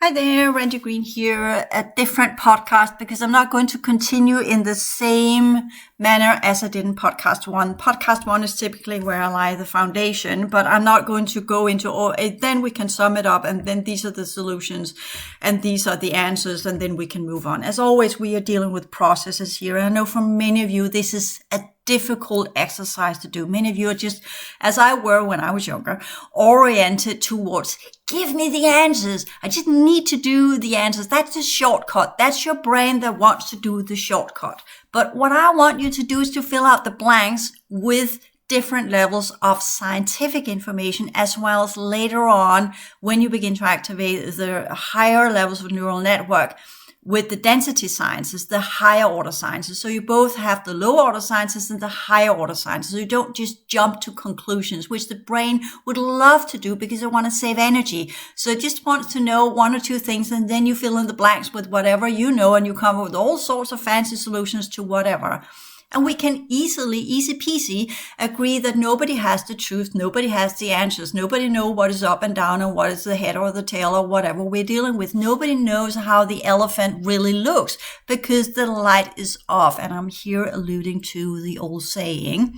Hi there, Randy Green here, a different podcast because I'm not going to continue in the same manner as I did in podcast one. Podcast one is typically where I lay the foundation, but I'm not going to go into all, then we can sum it up and then these are the solutions and these are the answers and then we can move on. As always, we are dealing with processes here. And I know for many of you, this is a difficult exercise to do. Many of you are just, as I were when I was younger, oriented towards give me the answers. I just need to do the answers. That's a shortcut. That's your brain that wants to do the shortcut. But what I want you to do is to fill out the blanks with different levels of scientific information, as well as later on when you begin to activate the higher levels of neural network with the density sciences, the higher order sciences. So you both have the lower order sciences and the higher order sciences. So you don't just jump to conclusions, which the brain would love to do because it wants to save energy. So it just wants to know one or two things and then you fill in the blanks with whatever you know and you come up with all sorts of fancy solutions to whatever. And we can easily, easy peasy, agree that nobody has the truth, nobody has the answers, nobody knows what is up and down and what is the head or the tail or whatever we're dealing with. Nobody knows how the elephant really looks because the light is off. And I'm here alluding to the old saying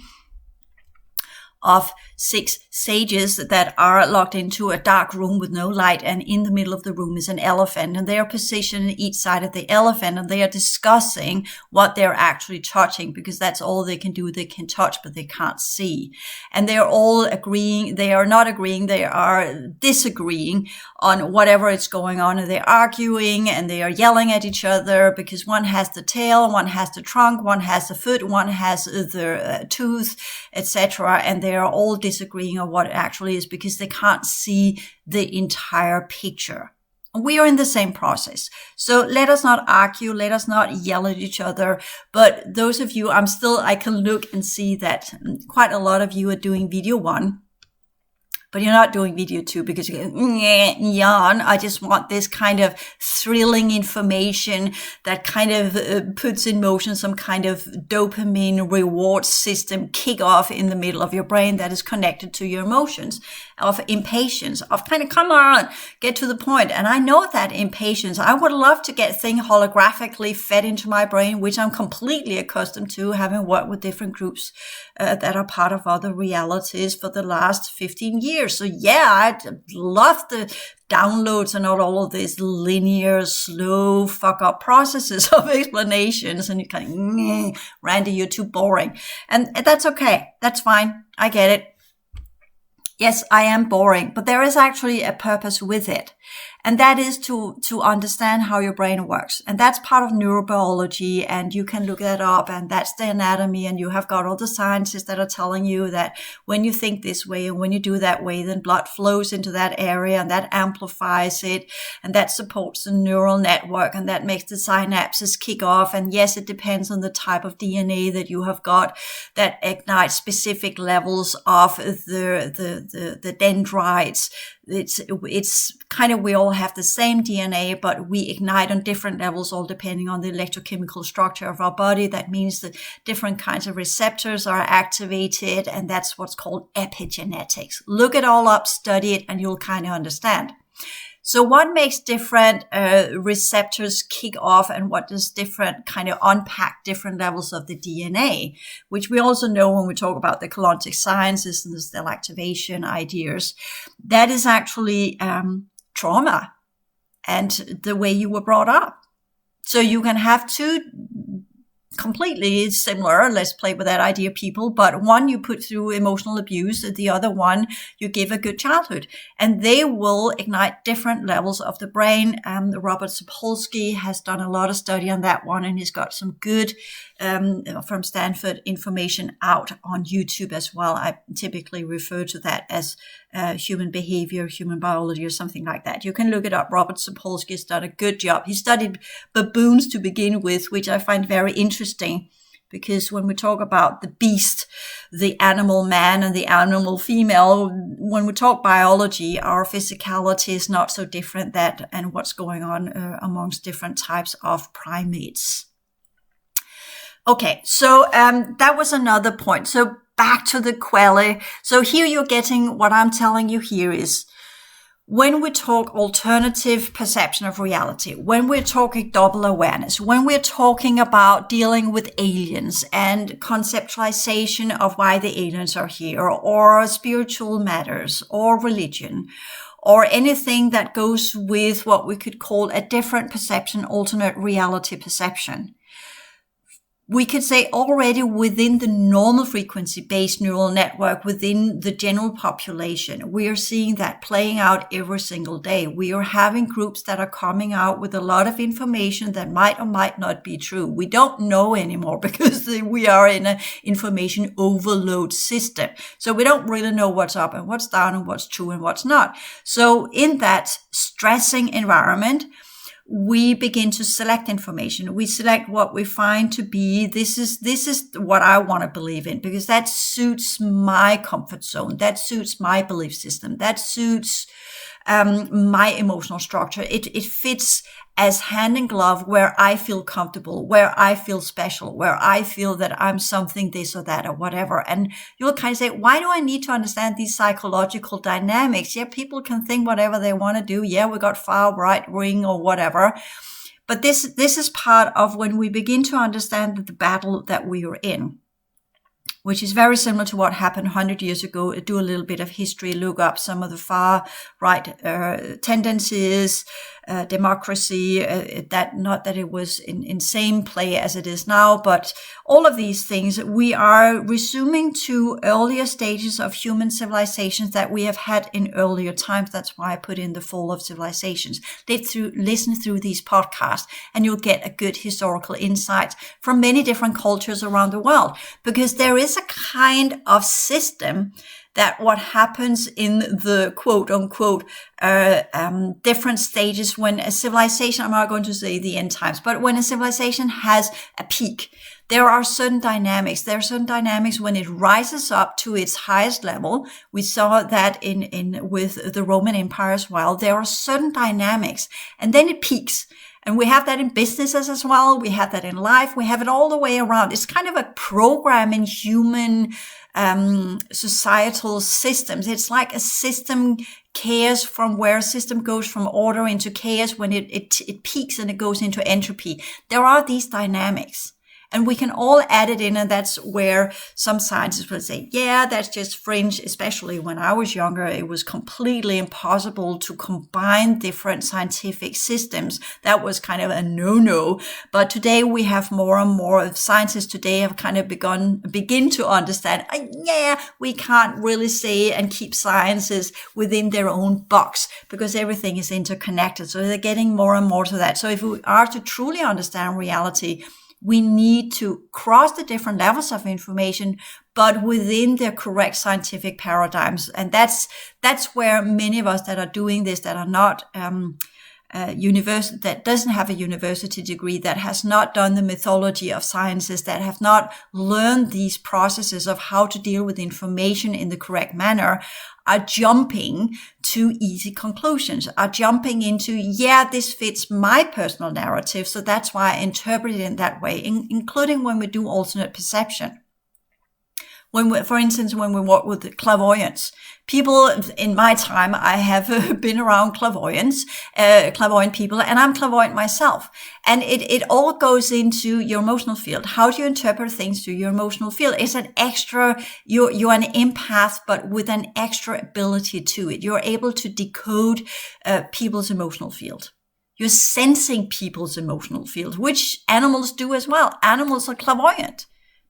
of 6 sages that are locked into a dark room with no light, and in the middle of the room is an elephant, and they are positioned each side of the elephant, and they are discussing what they're actually touching, because that's all they can do. They can touch, but they can't see. And they're all agreeing. They are not agreeing. They are disagreeing on whatever is going on, and they're arguing, and they are yelling at each other because one has the tail, one has the trunk, one has the foot, one has the tooth, etc. And they are all disagreeing on what it actually is because they can't see the entire picture. We are in the same process. So let us not argue. Let us not yell at each other. But those of you, I can look and see that quite a lot of you are doing video 1. But you're not doing video 2 because you go, yawn. I just want this kind of thrilling information that kind of puts in motion some kind of dopamine reward system kick off in the middle of your brain that is connected to your emotions of impatience, of kind of, come on, get to the point. And I know that impatience, I would love to get things holographically fed into my brain, which I'm completely accustomed to, having worked with different groups that are part of other realities for the last 15 years. So yeah, I'd love the downloads and not all of these linear, slow, fuck up processes of explanations. And you kind of, Randy, you're too boring. And that's okay. That's fine. I get it. Yes, I am boring, but there is actually a purpose with it. And that is to understand how your brain works. And that's part of neurobiology. And you can look that up, and that's the anatomy. And you have got all the scientists that are telling you that when you think this way and when you do that way, then blood flows into that area and that amplifies it. And that supports the neural network and that makes the synapses kick off. And yes, it depends on the type of DNA that you have got that ignites specific levels of the dendrites. It's kind of, we all have the same DNA, but we ignite on different levels, all depending on the electrochemical structure of our body. That means that different kinds of receptors are activated, and that's what's called epigenetics. Look it all up, study it, and you'll kind of understand. So what makes different receptors kick off, and what does different kind of unpack different levels of the DNA, which we also know when we talk about the colonic sciences and the cell activation ideas, that is actually trauma and the way you were brought up. So you can have two completely similar, let's play with that idea, people, but one you put through emotional abuse, the other one you give a good childhood, and they will ignite different levels of the brain. Robert Sapolsky has done a lot of study on that one, and he's got some good from Stanford information out on YouTube as well. I typically refer to that as human behavior, human biology, or something like that. You can look it up. Robert Sapolsky has done a good job. He studied baboons to begin with, which I find very interesting, because when we talk about the beast, the animal man and the animal female, when we talk biology, our physicality is not so different and what's going on amongst different types of primates. Okay, so that was another point. So back to the quelle. So here you're getting, what I'm telling you here is, when we talk alternative perception of reality, when we're talking double awareness, when we're talking about dealing with aliens and conceptualization of why the aliens are here, or spiritual matters, or religion, or anything that goes with what we could call a different perception, alternate reality perception, we could say already within the normal frequency-based neural network, within the general population, we are seeing that playing out every single day. We are having groups that are coming out with a lot of information that might or might not be true. We don't know anymore because we are in an information overload system. So we don't really know what's up and what's down and what's true and what's not. So in that stressing environment, we begin to select information. We select what we find to be, this is what I want to believe in, because that suits my comfort zone. That suits my belief system. That suits my emotional structure. It fits as hand in glove where I feel comfortable, where I feel special, where I feel that I'm something this or that or whatever. And you'll kind of say, why do I need to understand these psychological dynamics? Yeah, people can think whatever they want to do. Yeah, we got far right wing or whatever. But this is part of when we begin to understand the battle that we are in, which is very similar to what happened 100 years ago. Do a little bit of history, look up some of the far right tendencies, democracy, that not that it was in same play as it is now, but all of these things, we are resuming to earlier stages of human civilizations that we have had in earlier times. That's why I put in the fall of civilizations. Listen through these podcasts and you'll get a good historical insight from many different cultures around the world, because there is a kind of system that what happens in the quote unquote different stages when a civilization, I'm not going to say the end times, but when a civilization has a peak, there are certain dynamics. There are certain dynamics when it rises up to its highest level. We saw that in with the Roman Empire as well. There are certain dynamics, and then it peaks. And we have that in businesses as well. We have that in life. We have it all the way around. It's kind of a program in human societal systems. It's like a system chaos, from where a system goes from order into chaos when it peaks and it goes into entropy. There are these dynamics. And we can all add it in, and that's where some scientists will say, yeah, that's just fringe. Especially when I was younger, it was completely impossible to combine different scientific systems. That was kind of a no-no. But today we have more and more scientists today have kind of begin to understand, yeah, we can't really say and keep sciences within their own box because everything is interconnected. So they're getting more and more to that. So if we are to truly understand reality, we need to cross the different levels of information, but within their correct scientific paradigms. And that's where many of us that are doing this, that are not that doesn't have a university degree, that has not done the mythology of sciences, that have not learned these processes of how to deal with information in the correct manner, are jumping to easy conclusions, are jumping into, yeah, this fits my personal narrative, so that's why I interpret it in that way, including when we do alternate perception. For instance, when we work with clairvoyance, people in my time, I have been around clairvoyant people, and I'm clairvoyant myself. And it all goes into your emotional field. How do you interpret things through your emotional field? It's an extra, you're an empath, but with an extra ability to it. You're able to decode people's emotional field. You're sensing people's emotional field, which animals do as well. Animals are clairvoyant.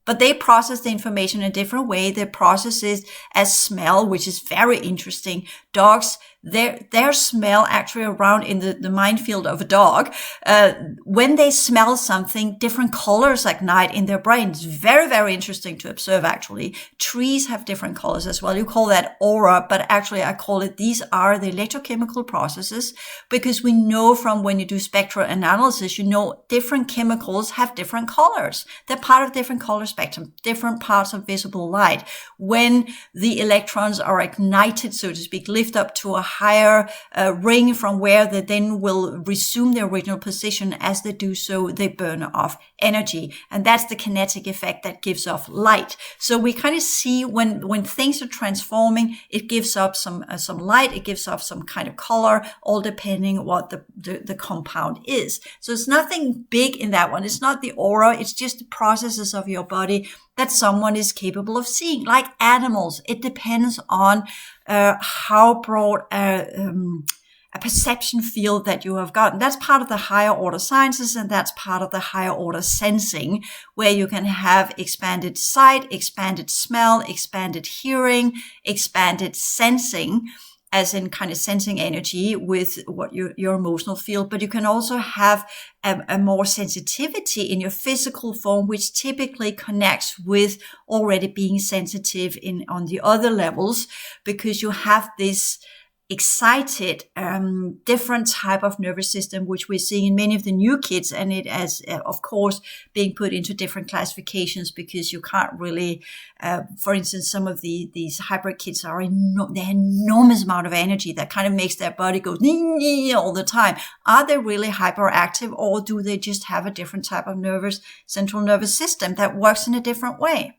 But they process the information in a different way. They process it as smell, which is very interesting. Dogs, their smell actually around in the minefield of a dog. When they smell something, different colors ignite in their brain. It's very, very interesting to observe, actually. Trees have different colors as well. You call that aura, but actually I call it, these are the electrochemical processes, because we know from when you do spectral analysis, you know different chemicals have different colors. They're part of different color spectrum, different parts of visible light. When the electrons are ignited, so to speak, lift up to a higher ring from where they then will resume their original position. As they do so, they burn off energy. And that's the kinetic effect that gives off light. So we kind of see when things are transforming, it gives up some light, it gives off some kind of color, all depending what the compound is. So it's nothing big in that one. It's not the aura. It's just the processes of your body that someone is capable of seeing. Like animals, it depends on how broad a perception field that you have gotten. That's part of the higher order sciences, and that's part of the higher order sensing, where you can have expanded sight, expanded smell, expanded hearing, expanded sensing, as in kind of sensing energy with what your emotional field. But you can also have a more sensitivity in your physical form, which typically connects with already being sensitive on the other levels, because you have this excited, different type of nervous system, which we're seeing in many of the new kids. And it as, of course, being put into different classifications, because you can't really, for instance, some of these hybrid kids they have enormous amount of energy that kind of makes their body go all the time. Are they really hyperactive, or do they just have a different type of central nervous system that works in a different way?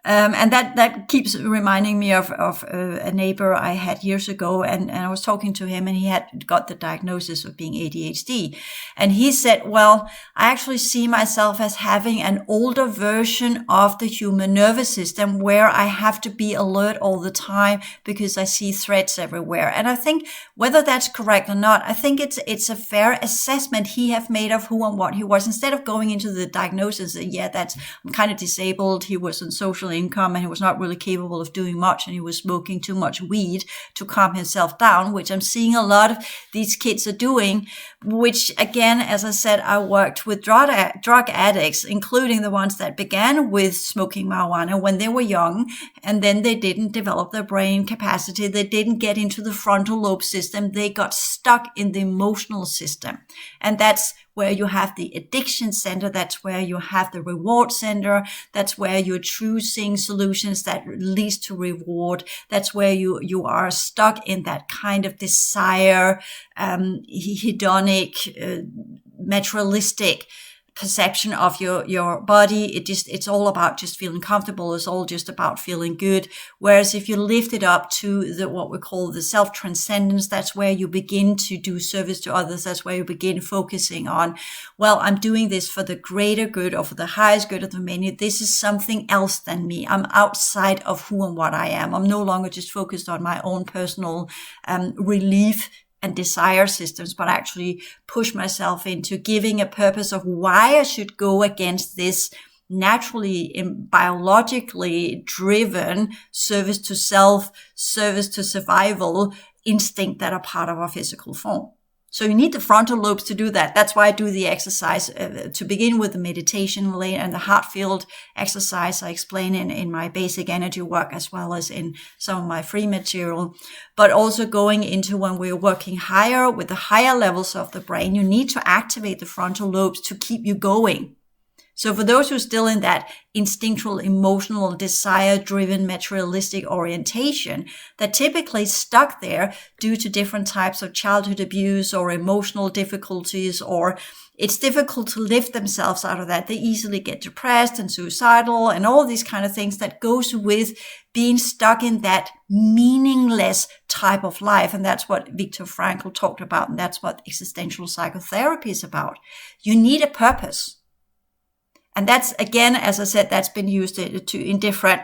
And that keeps reminding me of a neighbor I had years ago, and I was talking to him, and he had got the diagnosis of being ADHD. And he said, well, I actually see myself as having an older version of the human nervous system, where I have to be alert all the time because I see threats everywhere. And I think whether that's correct or not, I think it's a fair assessment he have made of who and what he was, instead of going into the diagnosis. I'm kind of disabled. He was on social income, and he was not really capable of doing much, and he was smoking too much weed to calm himself down, which I'm seeing a lot of these kids are doing, which, again, as I said, I worked with drug addicts, including the ones that began with smoking marijuana when they were young, and then they didn't develop their brain capacity. They didn't get into the frontal lobe system. They got stuck in the emotional system. And that's where you have the addiction center. That's where you have the reward center. That's where you're choosing solutions that leads to reward. That's where you are stuck in that kind of desire, hedonic, materialistic perception of your body. It's all about just feeling comfortable. It's all just about feeling good. Whereas if you lift it up to what we call the self-transcendence, that's where you begin to do service to others. That's where you begin focusing on, well, I'm doing this for the greater good, or for the highest good of the many. This is something else than me. I'm outside of who and what I am. I'm no longer just focused on my own personal relief and desire systems, but actually push myself into giving a purpose of why I should go against this naturally biologically driven service to self, service to survival instinct that are part of our physical form. So you need the frontal lobes to do that. That's why I do the exercise to begin with, the meditation and the heart field exercise I explain in my basic energy work, as well as in some of my free material. But also going into when we're working higher with the higher levels of the brain, you need to activate the frontal lobes to keep you going. So for those who are still in that instinctual, emotional, desire-driven, materialistic orientation, that typically stuck there due to different types of childhood abuse or emotional difficulties, or it's difficult to lift themselves out of that. They easily get depressed and suicidal and all these kind of things that goes with being stuck in that meaningless type of life. And that's what Viktor Frankl talked about. And that's what existential psychotherapy is about. You need a purpose. And that's, again, as I said, that's been used in different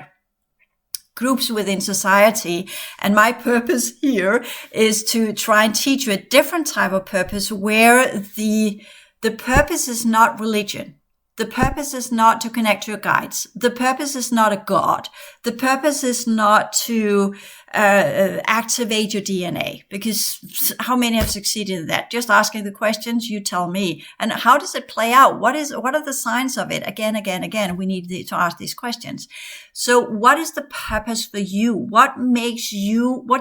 groups within society. And my purpose here is to try and teach you a different type of purpose, where the purpose is not religion. The purpose is not to connect to your guides. The purpose is not a God. The purpose is not to activate your DNA, because how many have succeeded in that? Just asking the questions, you tell me. And how does it play out? What are the signs of it? Again, we need to ask these questions. So what is the purpose for you? What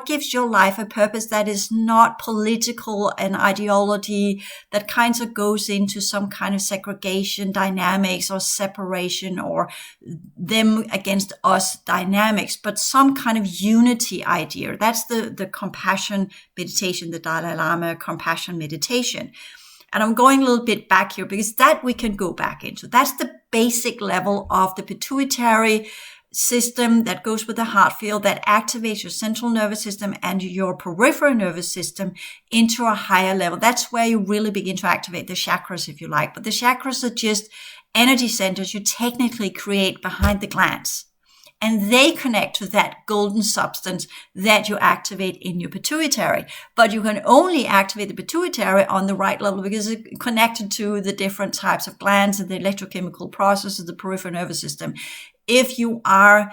gives your life a purpose that is not political and ideology, that kind of goes into some kind of segregation dynamics or separation or them against us dynamics, but some kind of unity the idea. That's the compassion meditation, the Dalai Lama compassion meditation. And I'm going a little bit back here because that we can go back into. That's the basic level of the pituitary system that goes with the heart field, that activates your central nervous system and your peripheral nervous system into a higher level. That's where you really begin to activate the chakras, if you like. But the chakras are just energy centers you technically create behind the glands. And they connect to that golden substance that you activate in your pituitary. But you can only activate the pituitary on the right level because it's connected to the different types of glands and the electrochemical processes of the peripheral nervous system. If you are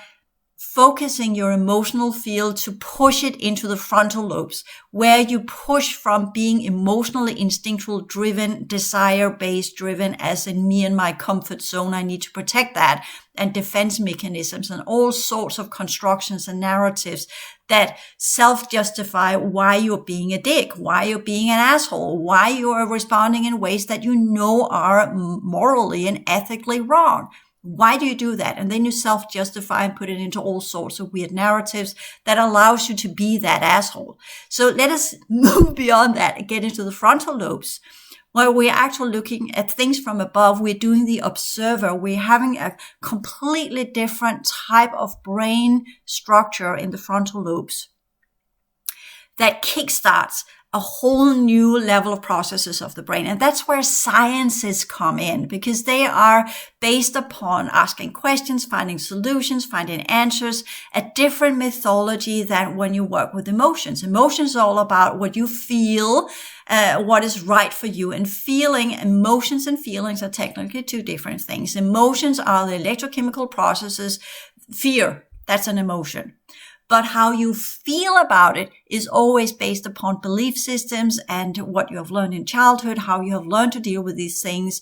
focusing your emotional field to push it into the frontal lobes, where you push from being emotionally instinctual driven, desire-based driven, as in me and my comfort zone, I need to protect that, and defense mechanisms and all sorts of constructions and narratives that self-justify why you're being a dick, why you're being an asshole, why you are responding in ways that you know are morally and ethically wrong. Why do you do that? And then you self-justify and put it into all sorts of weird narratives that allows you to be that asshole. So let us move beyond that and get into the frontal lobes, where we're actually looking at things from above. We're doing the observer. We're having a completely different type of brain structure in the frontal lobes that kickstarts a whole new level of processes of the brain. And that's where sciences come in, because they are based upon asking questions, finding solutions, finding answers, a different mythology than when you work with emotions. Emotions are all about what you feel, what is right for you. And emotions and feelings are technically two different things. Emotions are the electrochemical processes. Fear, that's an emotion. But how you feel about it is always based upon belief systems and what you have learned in childhood, how you have learned to deal with these things.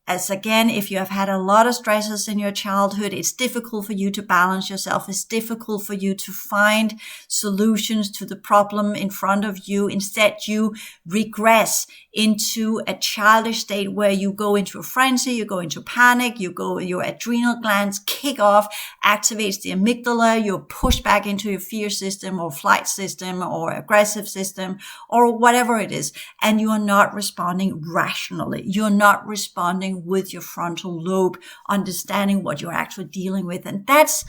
As again, if you have had a lot of stresses in your childhood, it's difficult for you to balance yourself. It's difficult for you to find solutions to the problem in front of you. Instead, you regress into a childish state where you go into a frenzy, you go into panic, your adrenal glands kick off, activates the amygdala, you're pushed back into your fear system or flight system or aggressive system or whatever it is. And you are not responding rationally. You're not responding with your frontal lobe, understanding what you're actually dealing with. And that's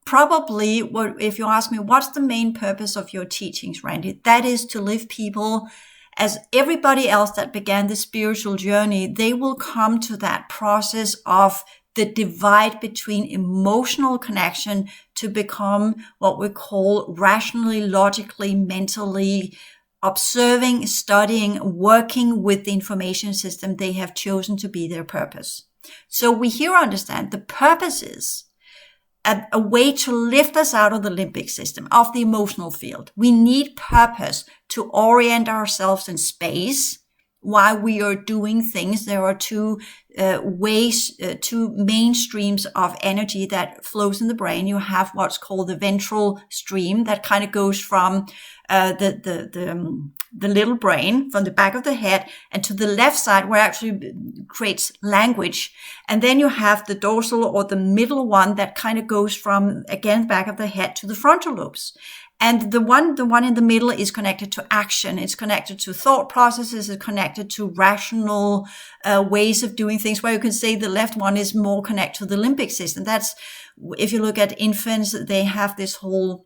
probably what, if you ask me, what's the main purpose of your teachings, Randy? That is to live people as everybody else that began the spiritual journey. They will come to that process of the divide between emotional connection to become what we call rationally, logically, mentally observing, studying, working with the information system they have chosen to be their purpose. So we here understand the purpose is a way to lift us out of the limbic system, of the emotional field. We need purpose to orient ourselves in space while we are doing things. There are two main streams of energy that flows in the brain. You have what's called the ventral stream that kind of goes from the little brain, from the back of the head, and to the left side where it actually creates language. And then you have the dorsal or the middle one that kind of goes from, again, back of the head to the frontal lobes. And the one in the middle is connected to action. It's connected to thought processes. It's connected to rational ways of doing things, where you can say the left one is more connected to the limbic system. That's, if you look at infants, they have this whole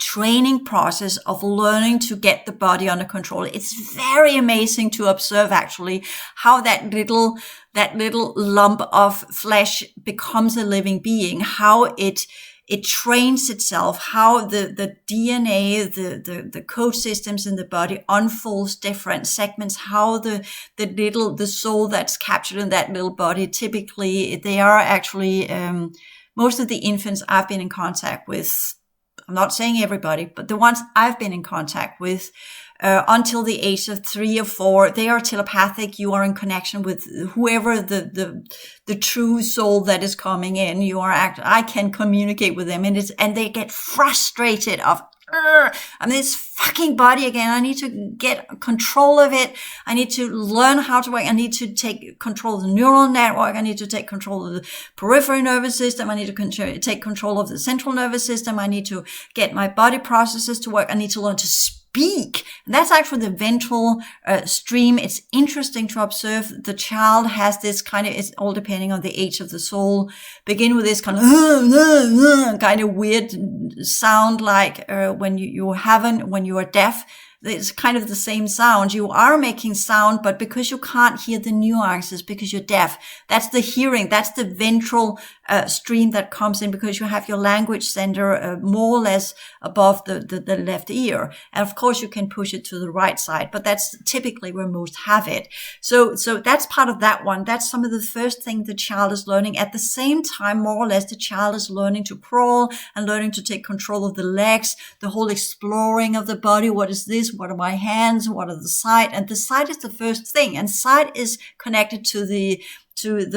training process of learning to get the body under control. It's very amazing to observe actually how that little lump of flesh becomes a living being, how it trains itself, how the DNA, the code systems in the body unfolds different segments, how the soul that's captured in that little body, typically they are actually, most of the infants I've been in contact with, I'm not saying everybody, but the ones I've been in contact with, until the age of 3 or 4, they are telepathic. You are in connection with whoever the true soul that is coming in. I can communicate with them, and they get frustrated of I'm this fucking body again. I need to get control of it. I need to learn how to work. I need to take control of the neural network. I need to take control of the peripheral nervous system. I need to take control of the central nervous system. I need to get my body processes to work. I need to learn to speak. And that's actually the ventral stream. It's interesting to observe. The child has this kind of, it's all depending on the age of the soul, begin with this kind of weird sound, like when when you are deaf. It's kind of the same sound. You are making sound, but because you can't hear the nuances, because you're deaf, that's the hearing. That's the ventral stream that comes in, because you have your language center more or less above the left ear. And of course, you can push it to the right side, but that's typically where most have it. So that's part of that one. That's some of the first thing the child is learning. At the same time, more or less, the child is learning to crawl and learning to take control of the legs, the whole exploring of the body. What is this? What are my hands? What are the side? And the side is the first thing. And side is connected to the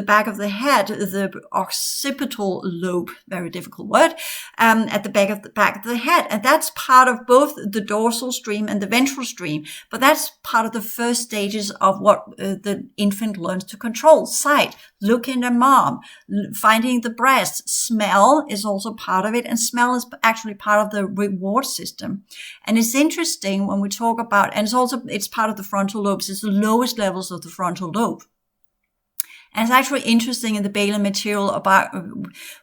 back of the head, the occipital lobe, very difficult word, at the back of the head. And that's part of both the dorsal stream and the ventral stream. But that's part of the first stages of what the infant learns to control. Sight, looking at mom, finding the breast. Smell is also part of it. And smell is actually part of the reward system. And it's interesting when we talk about, and it's part of the frontal lobes. It's the lowest levels of the frontal lobe. And it's actually interesting in the Baylor material about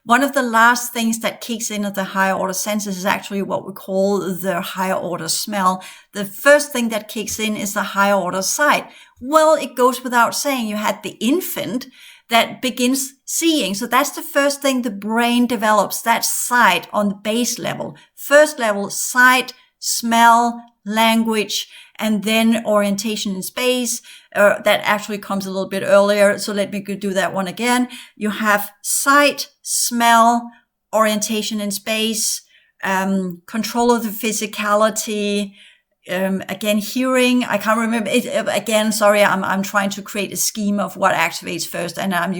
one of the last things that kicks in at the higher order senses is actually what we call the higher order smell. The first thing that kicks in is the higher order sight. Well, it goes without saying. You had the infant that begins seeing. So that's the first thing the brain develops. That's sight on the base level. First level, sight, smell, language, and then orientation in space. That actually comes a little bit earlier. So let me do that one again. You have sight, smell, orientation in space, control of the physicality, again, hearing. I can't remember it again. Sorry. I'm trying to create a scheme of what activates first. And I'm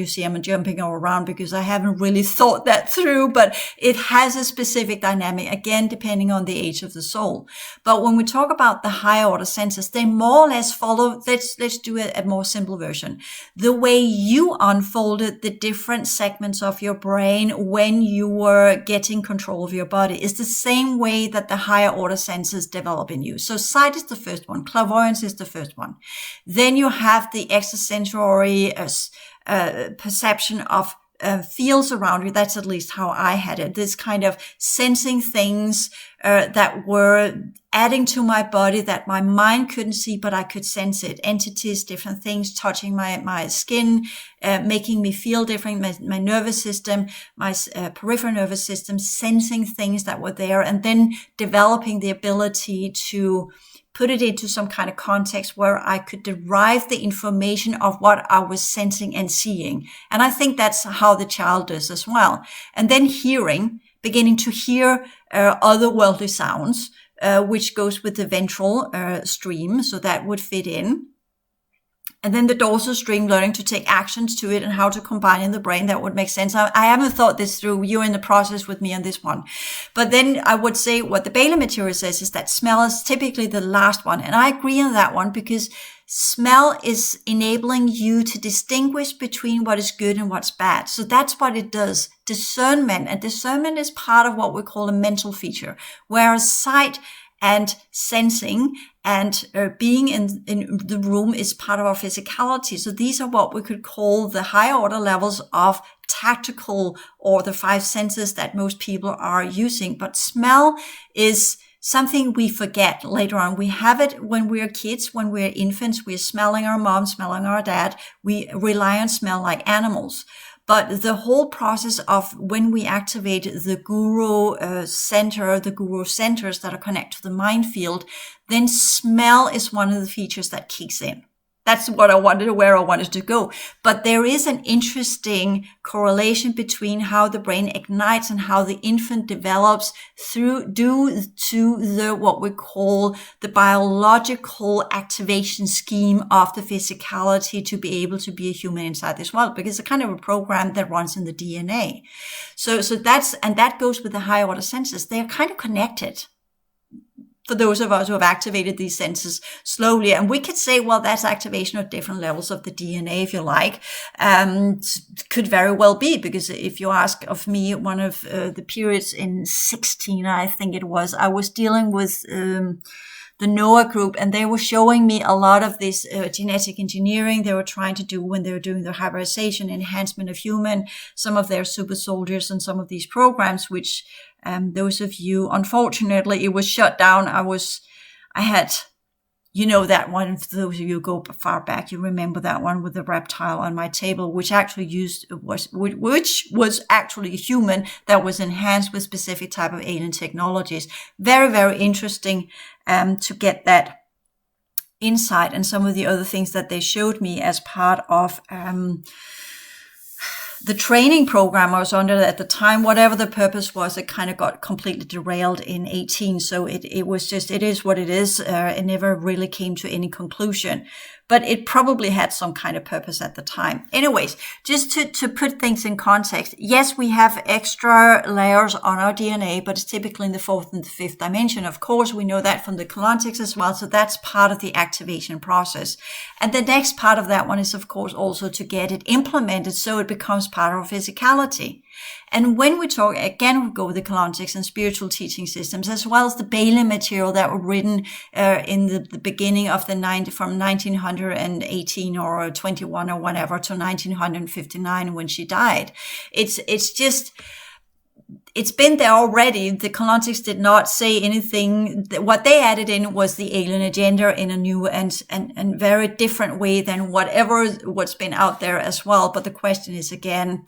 jumping all around because I haven't really thought that through, but it has a specific dynamic, again, depending on the age of the soul. But when we talk about the higher order senses, they more or less follow, let's do a more simple version. The way you unfolded the different segments of your brain when you were getting control of your body is the same way that the higher order senses develop in you. So sight is the first one. Clairvoyance is the first one. Then you have the extrasensory perception of fields around you. That's at least how I had it. This kind of sensing things that were adding to my body that my mind couldn't see, but I could sense it. Entities, different things touching my skin, making me feel different. My nervous system, my peripheral nervous system, sensing things that were there, and then developing the ability to put it into some kind of context where I could derive the information of what I was sensing and seeing. And I think that's how the child does as well. And then hearing, beginning to hear otherworldly sounds, which goes with the ventral stream. So that would fit in. And then the dorsal stream, learning to take actions to it and how to combine in the brain. That would make sense. I haven't thought this through. You're in the process with me on this one. But then I would say what the Baylor material says is that smell is typically the last one. And I agree on that one because smell is enabling you to distinguish between what is good and what's bad. So that's what it does. Discernment. And discernment is part of what we call a mental feature, whereas sight and sensing and being in the room is part of our physicality. So these are what we could call the higher order levels of tactical, or the five senses that most people are using. But smell is something we forget later on. We have it when we're kids, when we're infants. We're smelling our mom, smelling our dad. We rely on smell like animals. But the whole process of when we activate the guru center, the guru centers that are connected to the mind field, then smell is one of the features that kicks in. That's what I wanted, where I wanted to go. But there is an interesting correlation between how the brain ignites and how the infant develops due to the, what we call the biological activation scheme of the physicality to be able to be a human inside this world, because it's a kind of a program that runs in the DNA. So that goes with the higher order senses. They're kind of connected. for those of us who have activated these senses slowly. And we could say, well, that's activation of different levels of the DNA, if you like. Could very well be, because if you ask of me, one of the periods in 16, I think it was, I was dealing with the NOAA group, and they were showing me a lot of this genetic engineering they were trying to do when they were doing their hybridization, enhancement of human, some of their super soldiers and some of these programs, which those of you, unfortunately, it was shut down. I had, you know, that one, for those of you who go far back, you remember that one with the reptile on my table, which was actually a human that was enhanced with specific type of alien technologies. Very, very interesting to get that insight, and some of the other things that they showed me as part of the training program I was under at the time. Whatever the purpose was, it kind of got completely derailed in 18. So it was just, it is what it is. It never really came to any conclusion, but it probably had some kind of purpose at the time. Anyways, just to put things in context, yes, we have extra layers on our DNA, but it's typically in the fourth and the fifth dimension. Of course, we know that from the colontics as well. So that's part of the activation process. And the next part of that one is, of course, also to get it implemented so it becomes part of our physicality. And when we talk, again, we go with the colontics and spiritual teaching systems, as well as the Bailey material that were written in the beginning of the from 1918 or 21 or whatever to 1959 when she died. It's just, it's been there already. The colontics did not say anything. What they added in was the alien agenda in a new and very different way than what's been out there as well. But the question is, again,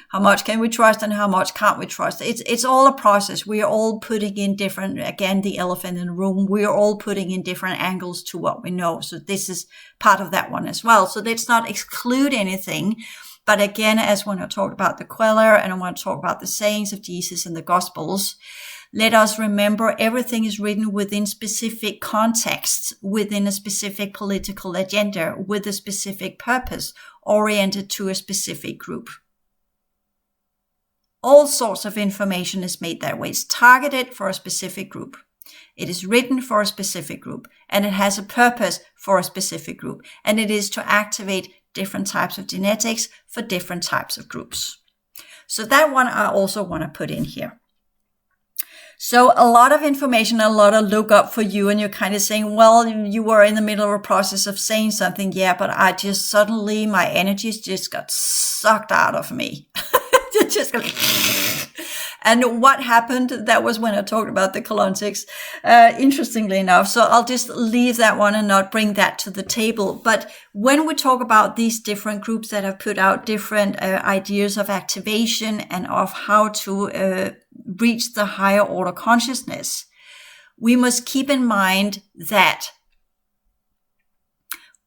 how much can we trust and how much can't we trust? It's all a process. We are all putting in different, again, the elephant in the room. We are all putting in different angles to what we know. So this is part of that one as well. So let's not exclude anything. But again, as when I talked about the Queller and I want to talk about the sayings of Jesus and the Gospels, let us remember everything is written within specific contexts, within a specific political agenda, with a specific purpose, oriented to a specific group. All sorts of information is made that way. It's targeted for a specific group. It is written for a specific group, and it has a purpose for a specific group. And it is to activate different types of genetics for different types of groups. So that one I also want to put in here. So a lot of information, a lot of look up for you, and you're kind of saying, well, you were in the middle of a process of saying something. Yeah, but I just suddenly, my energies just got sucked out of me. Just and what happened, that was when I talked about the colontics, interestingly enough. So I'll just leave that one and not bring that to the table. But when we talk about these different groups that have put out different ideas of activation and of how to reach the higher order consciousness, we must keep in mind that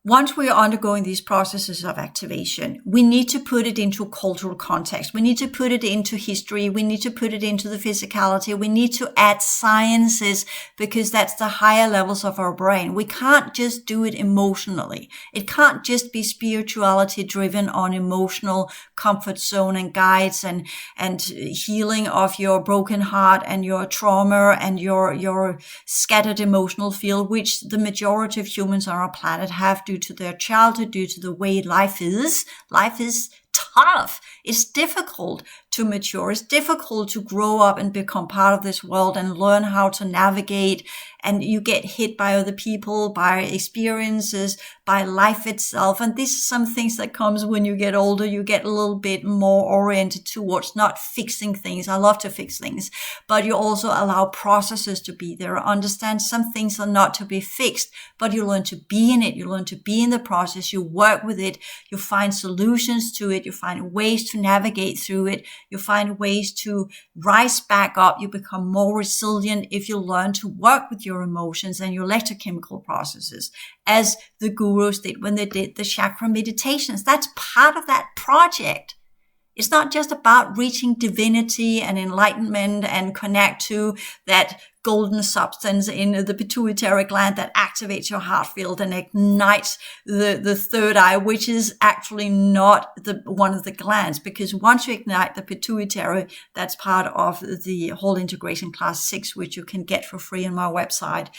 once we are undergoing these processes of activation, we need to put it into cultural context. We need to put it into history. We need to put it into the physicality. We need to add sciences, because that's the higher levels of our brain. We can't just do it emotionally. It can't just be spirituality driven on emotional comfort zone and guides and healing of your broken heart and your trauma and your scattered emotional field, which the majority of humans on our planet have due to their childhood, due to the way life is. Life is tough. It's difficult to mature. It's difficult to grow up and become part of this world and learn how to navigate. And you get hit by other people, by experiences, by life itself. And these are some things that comes when you get older. You get a little bit more oriented towards not fixing things. I love to fix things, but you also allow processes to be there. Understand some things are not to be fixed, but you learn to be in it. You learn to be in the process. You work with it. You find solutions to it. You find ways to navigate through it. You find ways to rise back up. You become more resilient if you learn to work with your emotions and your electrochemical processes, as the gurus did when they did the chakra meditations. That's part of that project. It's not just about reaching divinity and enlightenment and connect to that golden substance in the pituitary gland that activates your heart field and ignites the third eye, which is actually not one of the glands, because once you ignite the pituitary, that's part of the whole integration class 6, which you can get for free on my website.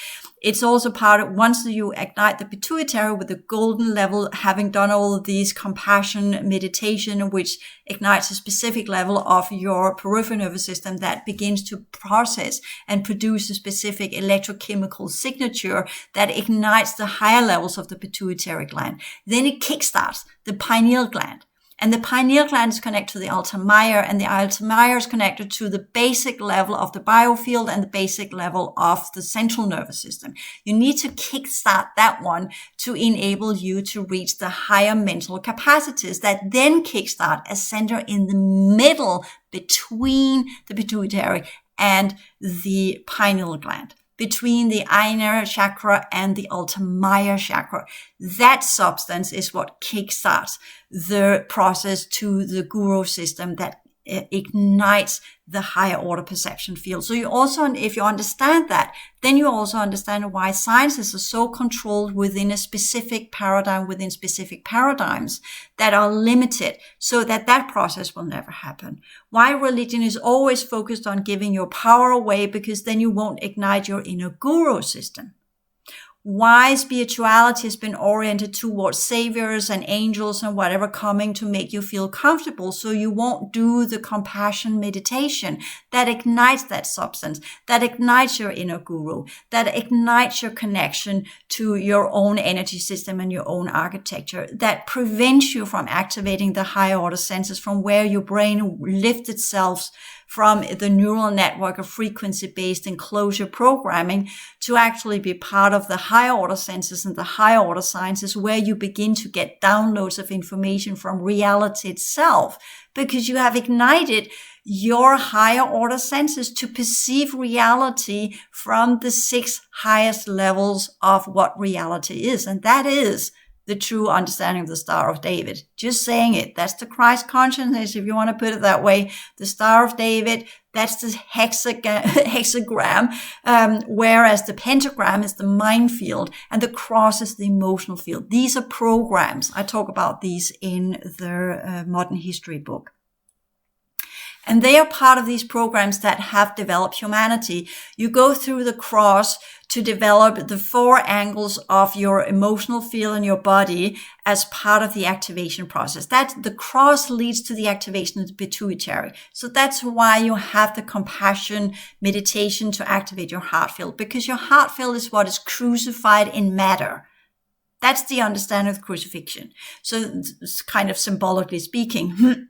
It's also part of, once you ignite the pituitary with the golden level, having done all of these compassion meditation, which ignites a specific level of your peripheral nervous system that begins to process and produce a specific electrochemical signature that ignites the higher levels of the pituitary gland. Then it kickstarts the pineal gland. And the pineal gland is connected to the Altamaya, and the Altamaya is connected to the basic level of the biofield and the basic level of the central nervous system. You need to kickstart that one to enable you to reach the higher mental capacities that then kickstart a center in the middle between the pituitary and the pineal gland, between the Ajna chakra and the Altamaya chakra. That substance is what kickstarts the process to the guru system that ignites the higher order perception field. So you also, if you understand that, then you also understand why sciences are so controlled within a specific paradigm, within specific paradigms that are limited, so that that process will never happen. Why religion is always focused on giving your power away, because then you won't ignite your inner guru system. Why spirituality has been oriented towards saviors and angels and whatever coming to make you feel comfortable, so you won't do the compassion meditation that ignites that substance, that ignites your inner guru, that ignites your connection to your own energy system and your own architecture, that prevents you from activating the higher order senses, from where your brain lifts itself from the neural network of frequency-based enclosure programming to actually be part of the higher order senses and the higher order sciences, where you begin to get downloads of information from reality itself, because you have ignited your higher order senses to perceive reality from the 6 highest levels of what reality is. And that is the true understanding of the Star of David. Just saying it. That's the Christ consciousness, if you want to put it that way. The Star of David, that's the hexagram, whereas the pentagram is the mind field, and the cross is the emotional field. These are programs. I talk about these in the Modern History book. And they are part of these programs that have developed humanity. You go through the cross to develop the 4 angles of your emotional field in your body as part of the activation process. That the cross leads to the activation of the pituitary. So that's why you have the compassion meditation to activate your heart field, because your heart field is what is crucified in matter. That's the understanding of crucifixion. So it's kind of symbolically speaking.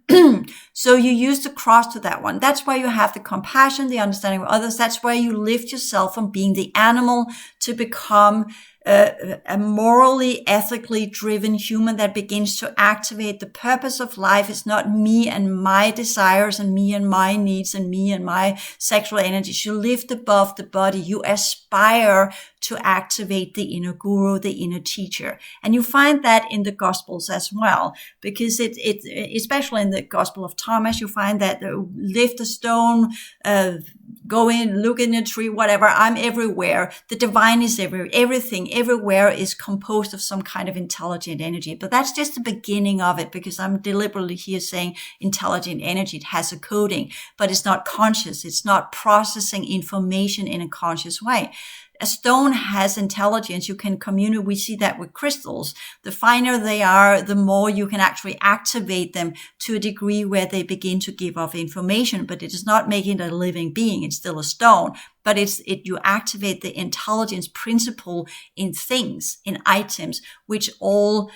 So you use the cross to that one. That's why you have the compassion, the understanding of others. That's why you lift yourself from being the animal to become a morally, ethically driven human that begins to activate the purpose of life. It's not me and my desires and me and my needs and me and my sexual energies. You lift above the body. You aspire to activate the inner guru, the inner teacher. And you find that in the Gospels as well, because it especially in the Gospel of Thomas, you find that lift a stone, go in, look in a tree, whatever. I'm everywhere. The divine is everywhere. Everything, everywhere is composed of some kind of intelligent energy. But that's just the beginning of it, because I'm deliberately here saying intelligent energy. It has a coding, but it's not conscious. It's not processing information in a conscious way. A stone has intelligence. You can communicate. We see that with crystals. The finer they are, the more you can actually activate them to a degree where they begin to give off information. But it is not making it a living being. It's still a stone. But you activate the intelligence principle in things, in items, which all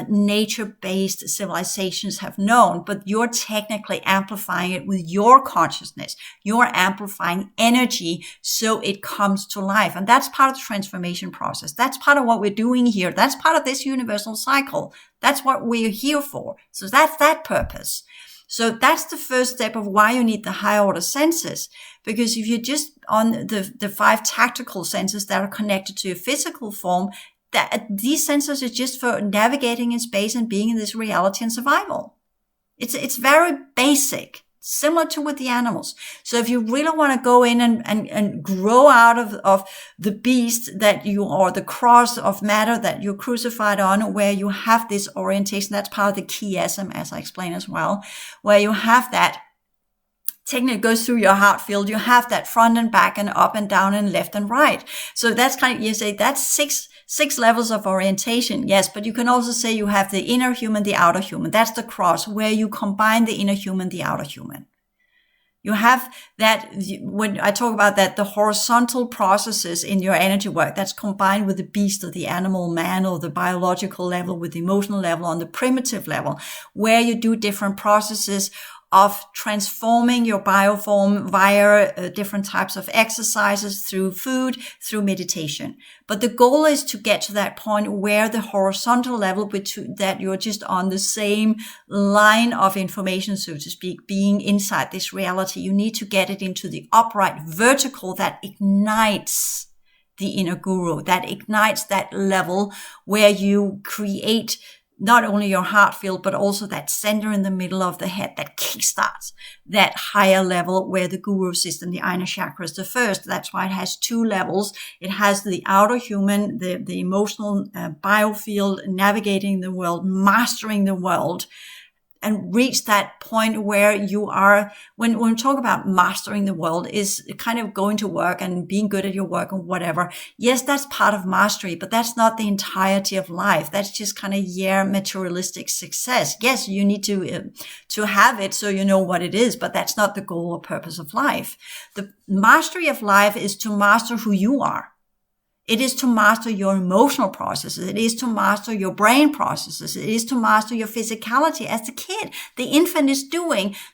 nature-based civilizations have known, but you're technically amplifying it with your consciousness. You're amplifying energy so it comes to life. And that's part of the transformation process. That's part of what we're doing here. That's part of this universal cycle. That's what we're here for. So that's that purpose. So that's the first step of why you need the higher order senses. Because if you're just on the 5 tactical senses that are connected to your physical form, that these senses are just for navigating in space and being in this reality and survival. It's very basic. similar to with the animals. So if you really want to go in and grow out of the beast that you, or the cross of matter that you're crucified on, where you have this orientation, that's part of the CHM, as I explained as well, where you have that, technically goes through your heart field. You have that front and back and up and down and left and right. So that's kind of, you say that's six levels of orientation. Yes, but you can also say you have the inner human, the outer human. That's the cross, where you combine the inner human, the outer human. You have that, when I talk about that, the horizontal processes in your energy work, that's combined with the beast or the animal, man, or the biological level with the emotional level on the primitive level, where you do different processes of transforming your bioform via different types of exercises, through food, through meditation. But the goal is to get to that point where the horizontal level, that you're just on the same line of information, so to speak, being inside this reality. You need to get it into the upright vertical that ignites the inner guru, that ignites that level where you create not only your heart field, but also that center in the middle of the head that kickstarts that higher level, where the guru system, the inner chakra, is the first. That's why it has two levels. It has the outer human, the emotional biofield, navigating the world, mastering the world, and reach that point where you are, when we talk about mastering the world, is kind of going to work and being good at your work and whatever. Yes, that's part of mastery, but that's not the entirety of life. That's just kind of materialistic success. Yes, you need to have it so you know what it is, but that's not the goal or purpose of life. The mastery of life is to master who you are. It is to master your emotional processes. It is to master your brain processes. It is to master your physicality as the kid. The infant is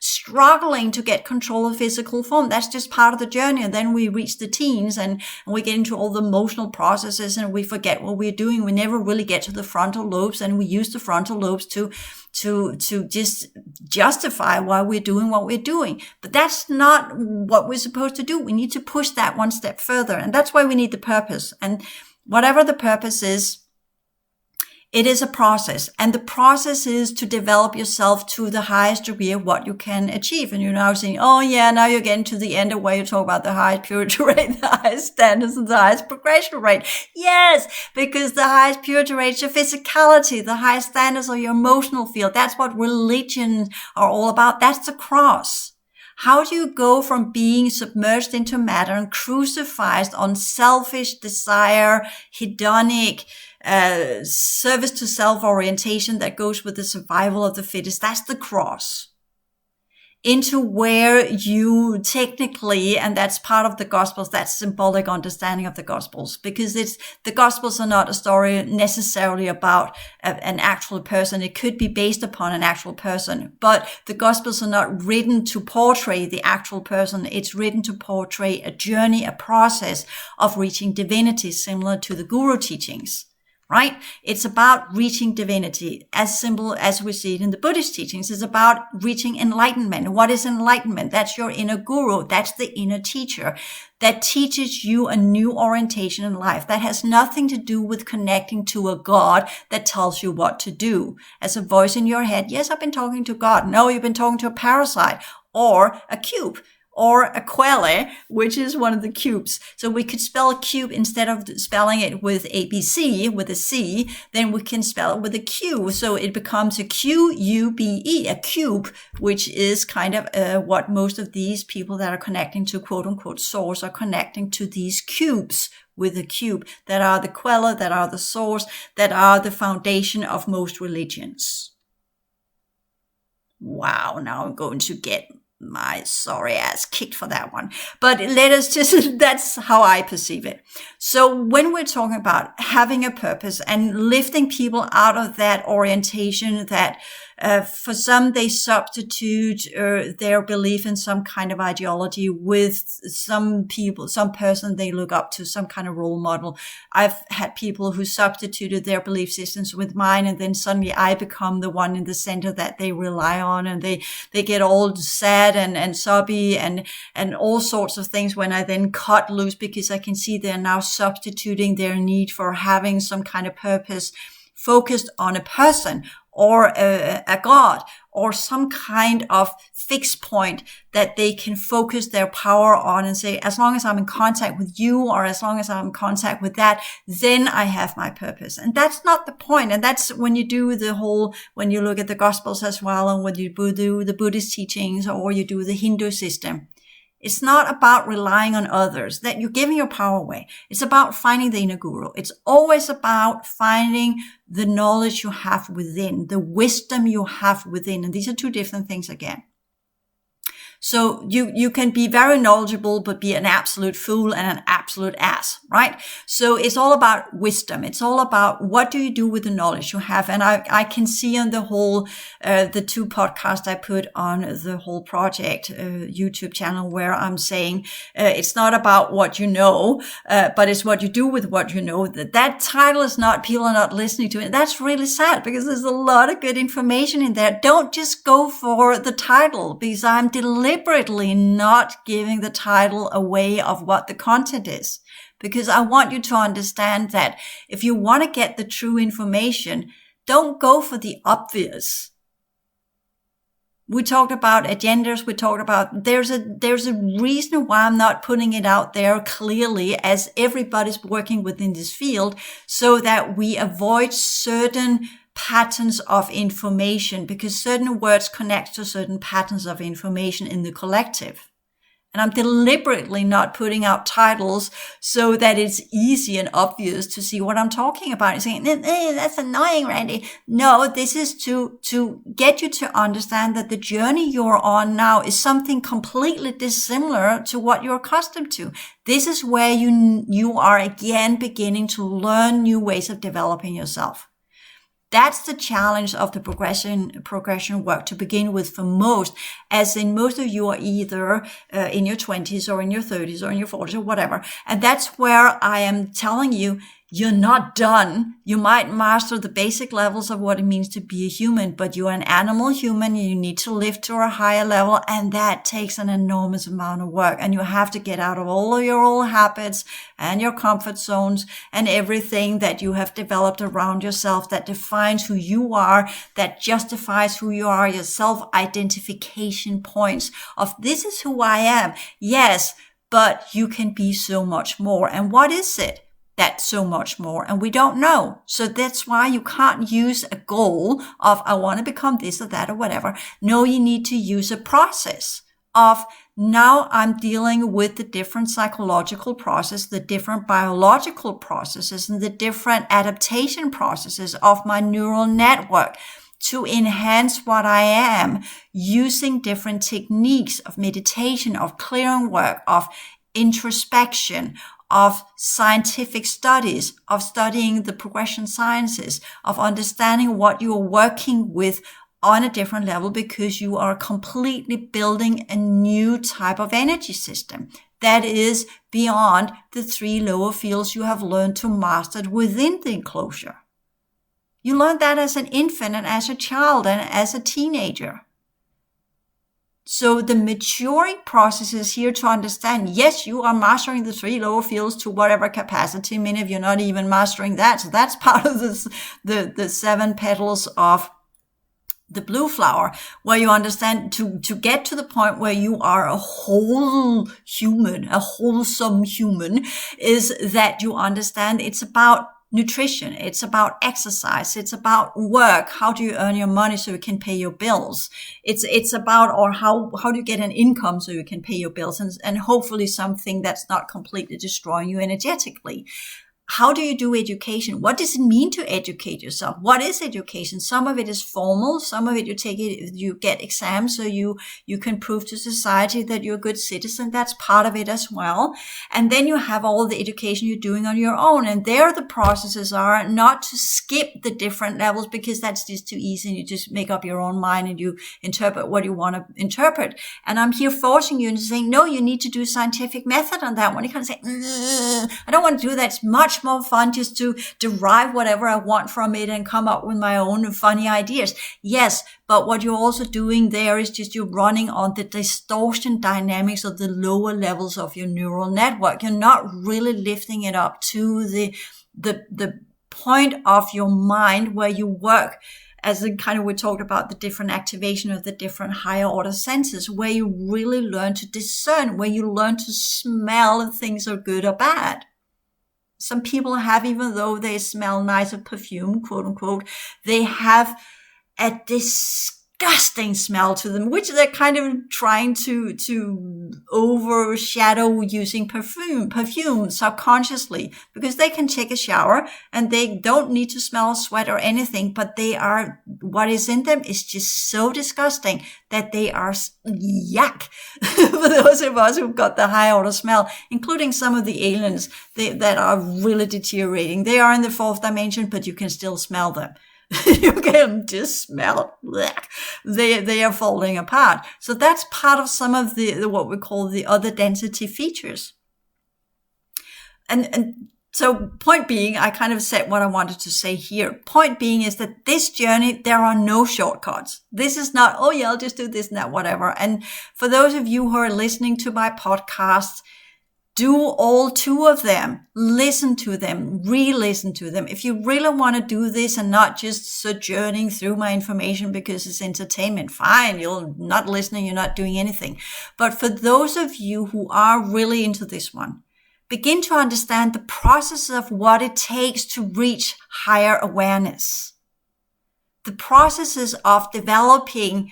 struggling to get control of physical form. That's just part of the journey. And then we reach the teens and we get into all the emotional processes and we forget what we're doing. We never really get to the frontal lobes, and we use the frontal lobes to just justify why we're doing what we're doing. But that's not what we're supposed to do. We need to push that one step further. And that's why we need the purpose. And whatever the purpose is, it is a process. And the process is to develop yourself to the highest degree of what you can achieve. And you're now saying, oh yeah, now you're getting to the end of where you talk about the highest purity rate, the highest standards, and the highest progression rate. Yes, because the highest purity rate is your physicality, the highest standards are your emotional field. That's what religions are all about. That's the cross. How do you go from being submerged into matter and crucified on selfish desire, hedonic, service to self orientation that goes with the survival of the fittest? That's the cross. Into where you technically, and that's part of the Gospels, that's symbolic understanding of the Gospels, because the Gospels are not a story necessarily about an actual person. It could be based upon an actual person, but the Gospels are not written to portray the actual person. It's written to portray a journey, a process of reaching divinity, similar to the Guru teachings. Right? It's about reaching divinity, as simple as we see it in the Buddhist teachings. It's about reaching enlightenment. What is enlightenment? That's your inner guru. That's the inner teacher that teaches you a new orientation in life. That has nothing to do with connecting to a God that tells you what to do. As a voice in your head, yes, I've been talking to God. No, you've been talking to a parasite or a cube, or a quelle, which is one of the cubes. So we could spell a cube, instead of spelling it with ABC, with a C, then we can spell it with a Q. So it becomes a Q-U-B-E, a cube, which is kind of what most of these people that are connecting to quote unquote source are connecting to, these cubes with a cube that are the quelle, that are the source, that are the foundation of most religions. Wow, now I'm going to get my sorry ass kicked for that one. But let us just, that's how I perceive it. So when we're talking about having a purpose and lifting people out of that orientation that for some, they substitute their belief in some kind of ideology with some person they look up to, some kind of role model. I've had people who substituted their belief systems with mine, and then suddenly I become the one in the center that they rely on, and they get all sad and sobby and all sorts of things when I then cut loose, because I can see they're now substituting their need for having some kind of purpose focused on a person or a god or some kind of fixed point that they can focus their power on and say, as long as I'm in contact with you, or as long as I'm in contact with that, then I have my purpose. And that's not the point. And that's when you do when you look at the Gospels as well, and when you do the Buddhist teachings, or you do the Hindu system. It's not about relying on others, that you're giving your power away. It's about finding the inner guru. It's always about finding the knowledge you have within, the wisdom you have within. And these are two different things again. So you can be very knowledgeable, but be an absolute fool and an absolute ass, right? So it's all about wisdom. It's all about what do you do with the knowledge you have. And I can see on the whole, the 2 podcasts I put on the whole project, YouTube channel, where I'm saying, it's not about what you know, but it's what you do with what you know. That title is not, people are not listening to it. That's really sad, because there's a lot of good information in there. Don't just go for the title, because I'm deliberately not giving the title away of what the content is, because I want you to understand that if you want to get the true information, don't go for the obvious. We talked about agendas. We talked about there's a reason why I'm not putting it out there clearly, as everybody's working within this field, so that we avoid certain patterns of information, because certain words connect to certain patterns of information in the collective. And I'm deliberately not putting out titles so that it's easy and obvious to see what I'm talking about. You're saying, that's annoying, Randy. No, this is to get you to understand that the journey you're on now is something completely dissimilar to what you're accustomed to. This is where you are again beginning to learn new ways of developing yourself. That's the challenge of the progression work to begin with for most, as in most of you are either in your 20s or in your 30s or in your 40s or whatever. And that's where I am telling you, you're not done. You might master the basic levels of what it means to be a human, but you're an animal human. You need to live to a higher level, and that takes an enormous amount of work. And you have to get out of all of your old habits and your comfort zones and everything that you have developed around yourself that defines who you are, that justifies who you are, your self-identification points of this is who I am. Yes, but you can be so much more. And what is it? That's so much more, and we don't know. So that's why you can't use a goal of, I want to become this or that or whatever. No, you need to use a process of, now I'm dealing with the different psychological process, the different biological processes, and the different adaptation processes of my neural network to enhance what I am, using different techniques of meditation, of clearing work, of introspection, of scientific studies, of studying the progression sciences, of understanding what you're working with on a different level, because you are completely building a new type of energy system that is beyond the 3 lower fields you have learned to master within the enclosure. You learned that as an infant and as a child and as a teenager. So the maturing process is here to understand, yes, you are mastering the 3 lower fields to whatever capacity. Many of you are not even mastering that. So that's part of this, the 7 petals of the blue flower, where you understand to get to the point where you are a whole human, a wholesome human, is that you understand it's about nutrition. It's about exercise. It's about work. How do you earn your money so you can pay your bills? It's about, or how do you get an income so you can pay your bills, and hopefully something that's not completely destroying you energetically. How do you do education? What does it mean to educate yourself? What is education? Some of it is formal. Some of it you get exams so you can prove to society that you're a good citizen. That's part of it as well. And then you have all the education you're doing on your own. And there the processes are not to skip the different levels, because that's just too easy. And you just make up your own mind and you interpret what you want to interpret. And I'm here forcing you into saying, no, you need to do scientific method on that one. You can't say, I don't want to do that. It's much more fun just to derive whatever I want from it and come up with my own funny ideas. Yes, but what you're also doing there is just you're running on the distortion dynamics of the lower levels of your neural network. You're not really lifting it up to the point of your mind where you work as in kind of we talked about the different activation of the different higher order senses, where you really learn to discern, where you learn to smell if things are good or bad. Some people have, even though they smell nice of perfume, quote unquote, they have a disgusting smell to them, which they're kind of trying to overshadow using perfume subconsciously, because they can take a shower and they don't need to smell sweat or anything, but what is in them is just so disgusting that they are yuck. For those of us who've got the high order smell, including some of the aliens that are really deteriorating. They are in the fourth dimension, but you can still smell them. You can just smell blech. They are falling apart. So that's part of some of the what we call the other density features. And so point being, I kind of said what I wanted to say here. Point being is that this journey, there are no shortcuts. This is not, oh yeah, I'll just do this and that, whatever. And for those of you who are listening to my podcasts, do all 2 of them. Listen to them. Re-listen to them. If you really want to do this and not just sojourning through my information because it's entertainment, fine. You're not listening. You're not doing anything. But for those of you who are really into this one, begin to understand the process of what it takes to reach higher awareness. The processes of developing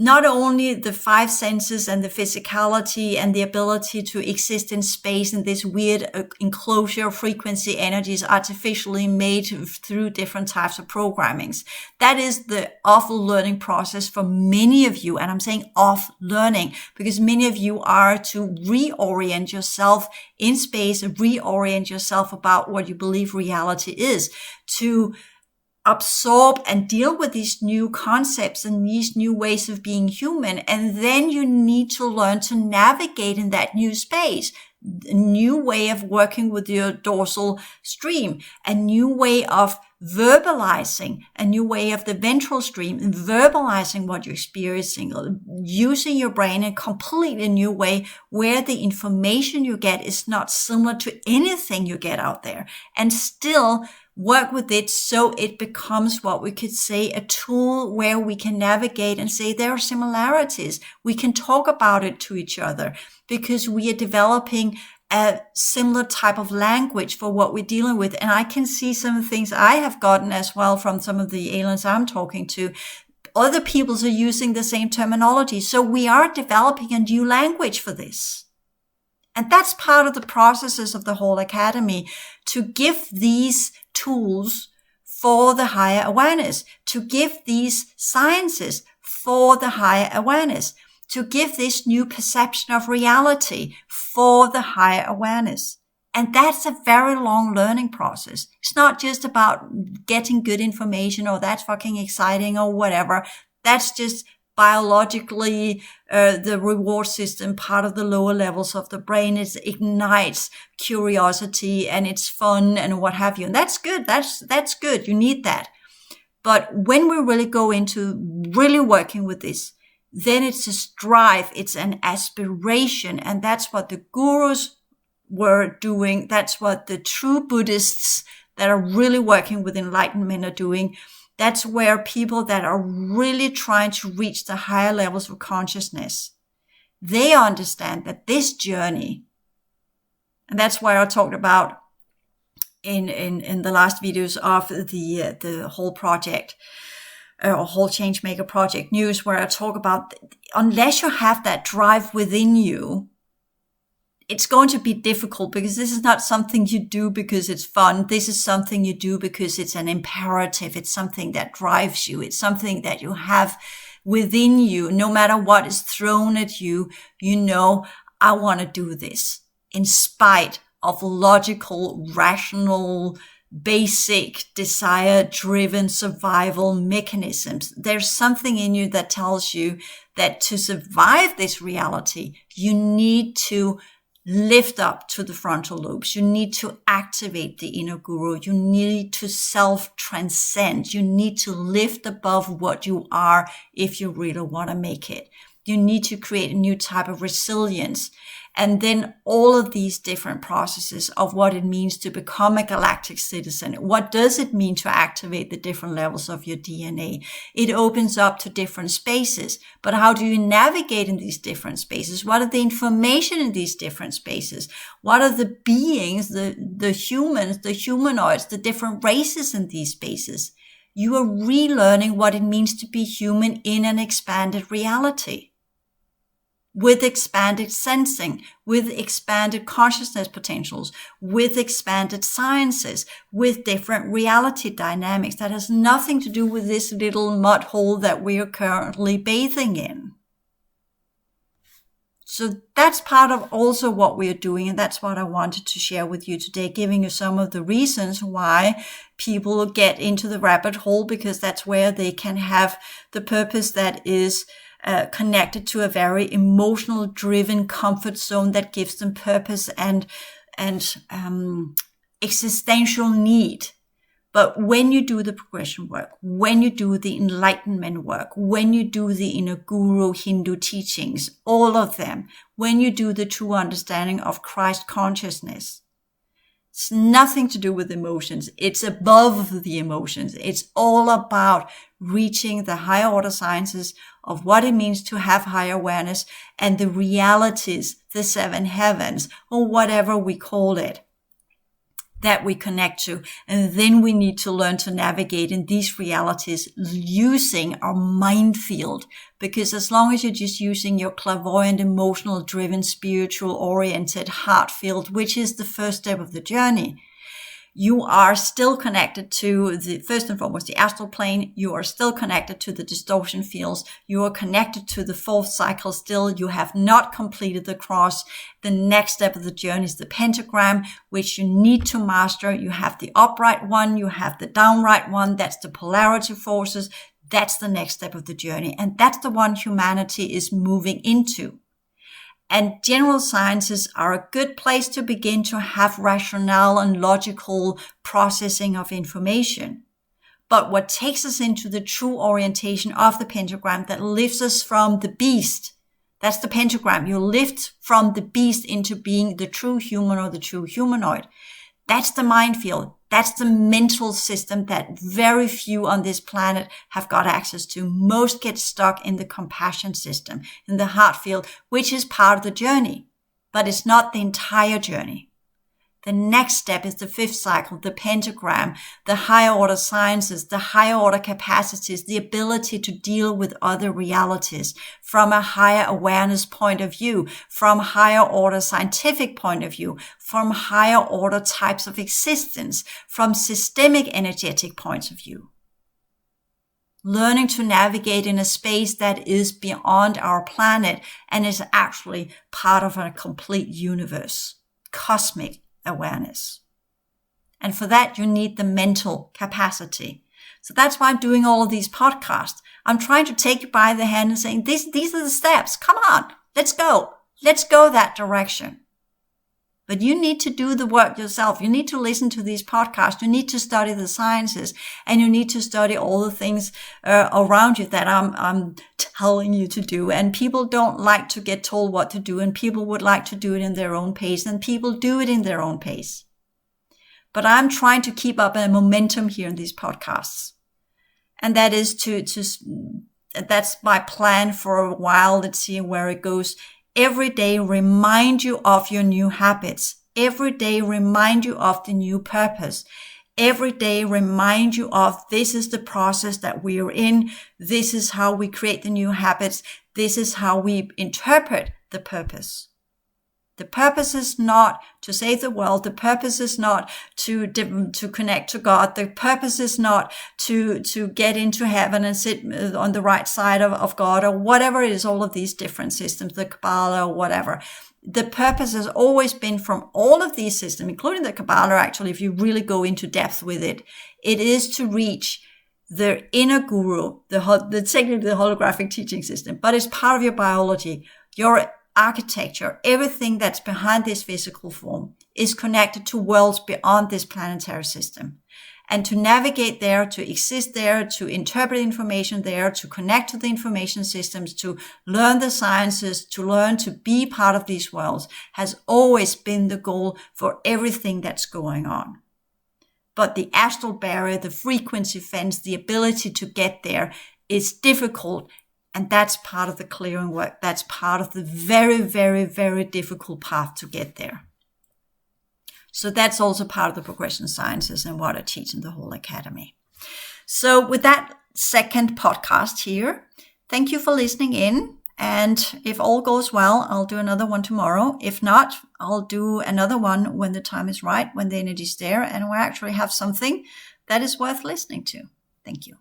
not only the 5 senses and the physicality and the ability to exist in space in this weird enclosure frequency energies artificially made through different types of programmings. That is the off-learning process for many of you. And I'm saying off-learning because many of you are to reorient yourself in space, reorient yourself about what you believe reality is, to absorb and deal with these new concepts and these new ways of being human. And then you need to learn to navigate in that new space, a new way of working with your dorsal stream, a new way of verbalizing, a new way of the ventral stream, and verbalizing what you're experiencing, using your brain in a completely new way where the information you get is not similar to anything you get out there, and still work with it so it becomes what we could say a tool where we can navigate and say there are similarities. We can talk about it to each other because we are developing a similar type of language for what we're dealing with. And I can see some of the things I have gotten as well from some of the aliens I'm talking to. Other peoples are using the same terminology. So we are developing a new language for this. And that's part of the processes of the whole academy, to give these tools for the higher awareness, to give these sciences for the higher awareness, to give this new perception of reality for the higher awareness. And that's a very long learning process. It's not just about getting good information or that's fucking exciting or whatever. That's just biologically the reward system, part of the lower levels of the brain. It ignites curiosity and it's fun and what have you. And that's good. That's good. You need that. But when we really go into really working with this, then it's a strive. It's an aspiration. And that's what the gurus were doing. That's what the true Buddhists that are really working with enlightenment are doing. That's where people that are really trying to reach the higher levels of consciousness, they understand that this journey, and that's why I talked about in the last videos of the whole project, or whole Changemaker Project News, where I talk about, unless you have that drive within you, it's going to be difficult because this is not something you do because it's fun. This is something you do because it's an imperative. It's something that drives you. It's something that you have within you. No matter what is thrown at you, you know, I want to do this in spite of logical, rational, basic, desire-driven survival mechanisms. There's something in you that tells you that to survive this reality, you need to lift up to the frontal lobes. You need to activate the inner guru. You need to self-transcend. You need to lift above what you are if you really want to make it. You need to create a new type of resilience. And then all of these different processes of what it means to become a galactic citizen. What does it mean to activate the different levels of your DNA? It opens up to different spaces. But how do you navigate in these different spaces? What are the information in these different spaces? What are the beings, the humans, the humanoids, the different races in these spaces? You are relearning what it means to be human in an expanded reality, with expanded sensing, with expanded consciousness potentials, with expanded sciences, with different reality dynamics that has nothing to do with this little mud hole that we are currently bathing in. So that's part of also what we are doing, and that's what I wanted to share with you today, giving you some of the reasons why people get into the rabbit hole, because that's where they can have the purpose that is connected to a very emotional driven comfort zone that gives them purpose and existential need. But when you do the progression work, when you do the enlightenment work, when you do the inner guru Hindu teachings, all of them, when you do the true understanding of Christ consciousness, it's nothing to do with emotions. It's above the emotions. It's all about reaching the higher order sciences of what it means to have higher awareness and the realities, the seven heavens, or whatever we call it, that we connect to. And then we need to learn to navigate in these realities using our mind field. Because as long as you're just using your clairvoyant, emotional driven, spiritual oriented heart field, which is the first step of the journey, you are still connected to the, first and foremost, the astral plane. You are still connected to the distortion fields. You are connected to the fourth cycle still. You have not completed the cross. The next step of the journey is the pentagram, which you need to master. You have the upright one. You have the downright one. That's the polarity forces. That's the next step of the journey. And that's the one humanity is moving into. And general sciences are a good place to begin to have rationale and logical processing of information. But what takes us into the true orientation of the pentagram that lifts us from the beast, that's the pentagram. You lift from the beast into being the true human or the true humanoid. That's the mind field. That's the mental system that very few on this planet have got access to. Most get stuck in the compassion system, in the heart field, which is part of the journey, but it's not the entire journey. The next step is the fifth cycle, the pentagram, the higher order sciences, the higher order capacities, the ability to deal with other realities from a higher awareness point of view, from higher order scientific point of view, from higher order types of existence, from systemic energetic points of view. Learning to navigate in a space that is beyond our planet and is actually part of a complete universe, cosmic awareness. And for that, you need the mental capacity. So that's why I'm doing all of these podcasts. I'm trying to take you by the hand and saying, these are the steps. Come on, let's go. Let's go that direction. But you need to do the work yourself. You need to listen to these podcasts. You need to study the sciences, and you need to study all the things around you that I'm telling you to do. And people don't like to get told what to do, and people would like to do it in their own pace, and people do it in their own pace. But I'm trying to keep up a momentum here in these podcasts. And that is that's my plan for a while. Let's see where it goes. Every day, remind you of your new habits. Every day, remind you of the new purpose. Every day, remind you of this is the process that we are in. This is how we create the new habits. This is how we interpret the purpose. The purpose is not to save the world. The purpose is not to connect to God. The purpose is not to get into heaven and sit on the right side of God, or whatever it is, all of these different systems, the Kabbalah or whatever. The purpose has always been from all of these systems, including the Kabbalah, actually, if you really go into depth with it, it is to reach the inner guru, technically the holographic teaching system, but it's part of your biology, your architecture, everything that's behind this physical form is connected to worlds beyond this planetary system. And to navigate there, to exist there, to interpret information there, to connect to the information systems, to learn the sciences, to learn to be part of these worlds has always been the goal for everything that's going on. But the astral barrier, the frequency fence, the ability to get there is difficult. And that's part of the clearing work. That's part of the very, very, very difficult path to get there. So that's also part of the progression sciences and what I teach in the whole academy. So with that second podcast here, thank you for listening in. And if all goes well, I'll do another one tomorrow. If not, I'll do another one when the time is right, when the energy is there, and we actually have something that is worth listening to. Thank you.